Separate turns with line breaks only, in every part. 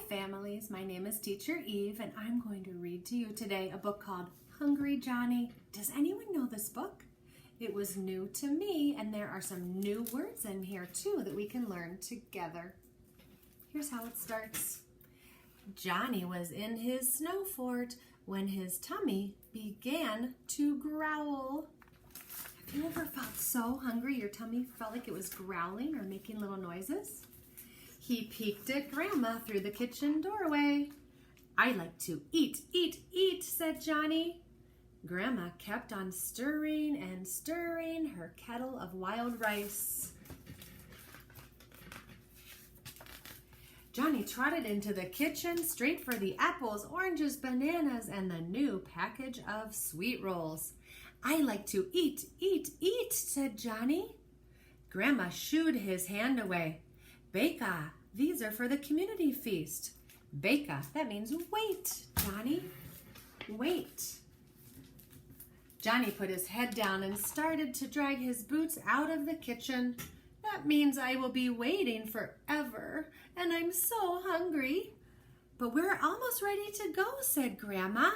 families. My name is Teacher Eve, and I'm going to read to you today a book called Hungry Johnny. Does anyone know this book? It was new to me, and there are some new words in here too that we can learn together. Here's how it starts. Johnny was in his snow fort when his tummy began to growl. Have you ever felt so hungry your tummy felt like it was growling or making little noises? He peeked at Grandma through the kitchen doorway. "I like to eat, eat, eat," said Johnny. Grandma kept on stirring and stirring her kettle of wild rice. Johnny trotted into the kitchen straight for the apples, oranges, bananas, and the new package of sweet rolls. "I like to eat, eat, eat," said Johnny. Grandma shooed his hand away. "Beka, these are for the community feast." Beka, that means wait, Johnny. Wait. Johnny put his head down and started to drag his boots out of the kitchen. "That means I will be waiting forever, and I'm so hungry." "But we're almost ready to go," said Grandma.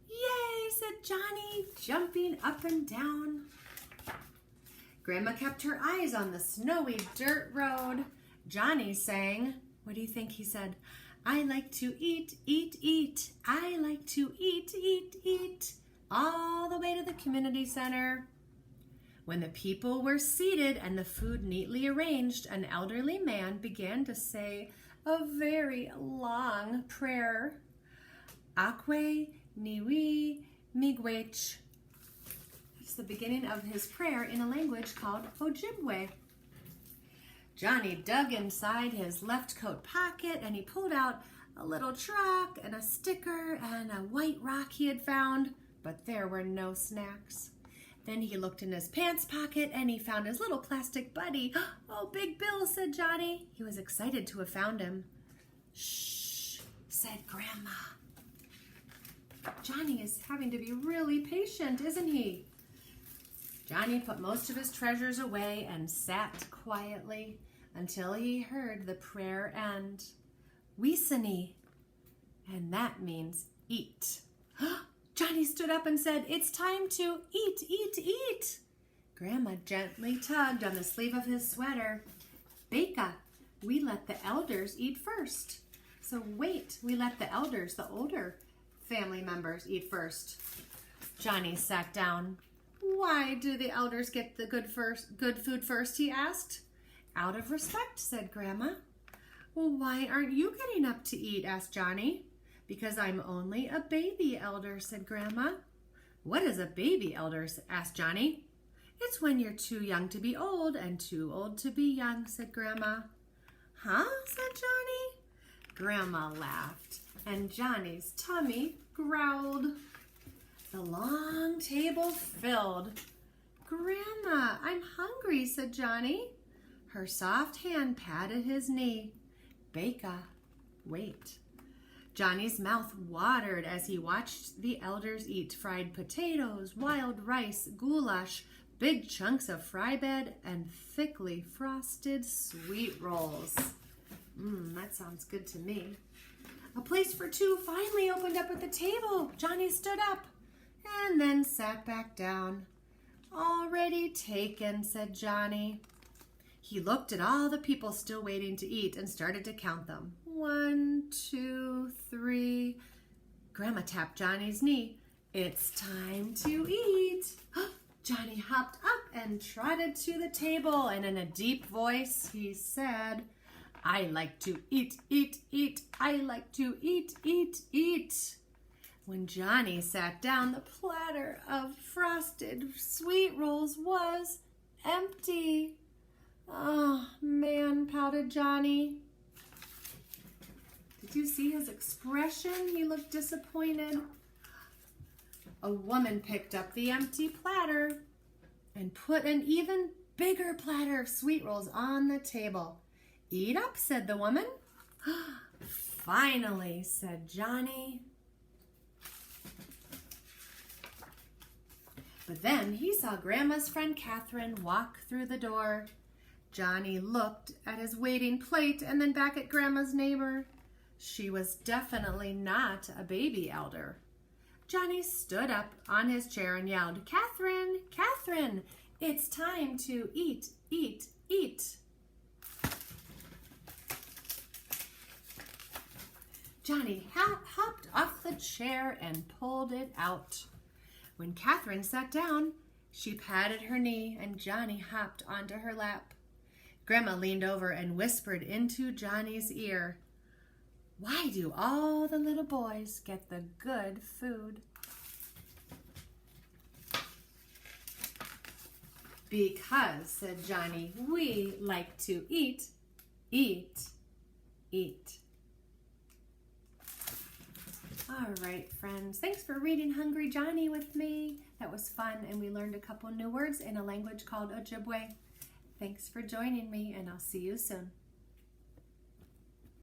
"Yay," said Johnny, jumping up and down. Grandma kept her eyes on the snowy dirt road. Johnny sang, what do you think he said? "I like to eat, eat, eat. I like to eat, eat, eat," all the way to the community center. When the people were seated and the food neatly arranged, an elderly man began to say a very long prayer. "Akwe niwi miigwech." It's the beginning of his prayer in a language called Ojibwe. Johnny dug inside his left coat pocket and he pulled out a little truck and a sticker and a white rock he had found, but there were no snacks. Then he looked in his pants pocket and he found his little plastic buddy. "Oh, Big Bill," said Johnny. He was excited to have found him. "Shh," said Grandma. Johnny is having to be really patient, isn't he? Johnny put most of his treasures away and sat quietly until he heard the prayer end. Wisani, and that means eat. Johnny stood up and said, "It's time to eat, eat, eat." Grandma gently tugged on the sleeve of his sweater. "Beka, we let the elders eat first." So wait, we let the elders, the older family members, eat first. Johnny sat down. "Why do the elders get the good food first?" he asked. "Out of respect," said Grandma. "Well, why aren't you getting up to eat?" asked Johnny. "Because I'm only a baby elder," said Grandma. "What is a baby elder?" asked Johnny. "It's when you're too young to be old and too old to be young," said Grandma. "Huh?" said Johnny. Grandma laughed, and Johnny's tummy growled. The long table filled. "Grandma, I'm hungry," said Johnny. Her soft hand patted his knee. "Beka, wait." Johnny's mouth watered as he watched the elders eat fried potatoes, wild rice, goulash, big chunks of fry bread, and thickly frosted sweet rolls. That sounds good to me. A place for two finally opened up at the table. Johnny stood up and then sat back down. "Already taken," said Johnny. He looked at all the people still waiting to eat and started to count them. 1, 2, 3. Grandma tapped Johnny's knee. "It's time to eat." Johnny hopped up and trotted to the table, and in a deep voice he said, "I like to eat, eat, eat. I like to eat, eat, eat." When Johnny sat down, the platter of frosted sweet rolls was empty. "Oh, man," pouted Johnny. Did you see his expression? He looked disappointed. A woman picked up the empty platter and put an even bigger platter of sweet rolls on the table. "Eat up," said the woman. "Finally," said Johnny. But then he saw Grandma's friend Catherine walk through the door. Johnny looked at his waiting plate and then back at Grandma's neighbor. She was definitely not a baby elder. Johnny stood up on his chair and yelled, "Catherine, Catherine, it's time to eat, eat, eat." Johnny hopped off the chair and pulled it out. When Catherine sat down, she patted her knee and Johnny hopped onto her lap. Grandma leaned over and whispered into Johnny's ear, "Why do all the little boys get the good food?" "Because," said Johnny, "we like to eat, eat, eat." All right, friends. Thanks for reading Hungry Johnny with me. That was fun, and we learned a couple new words in a language called Ojibwe. Thanks for joining me, and I'll see you soon.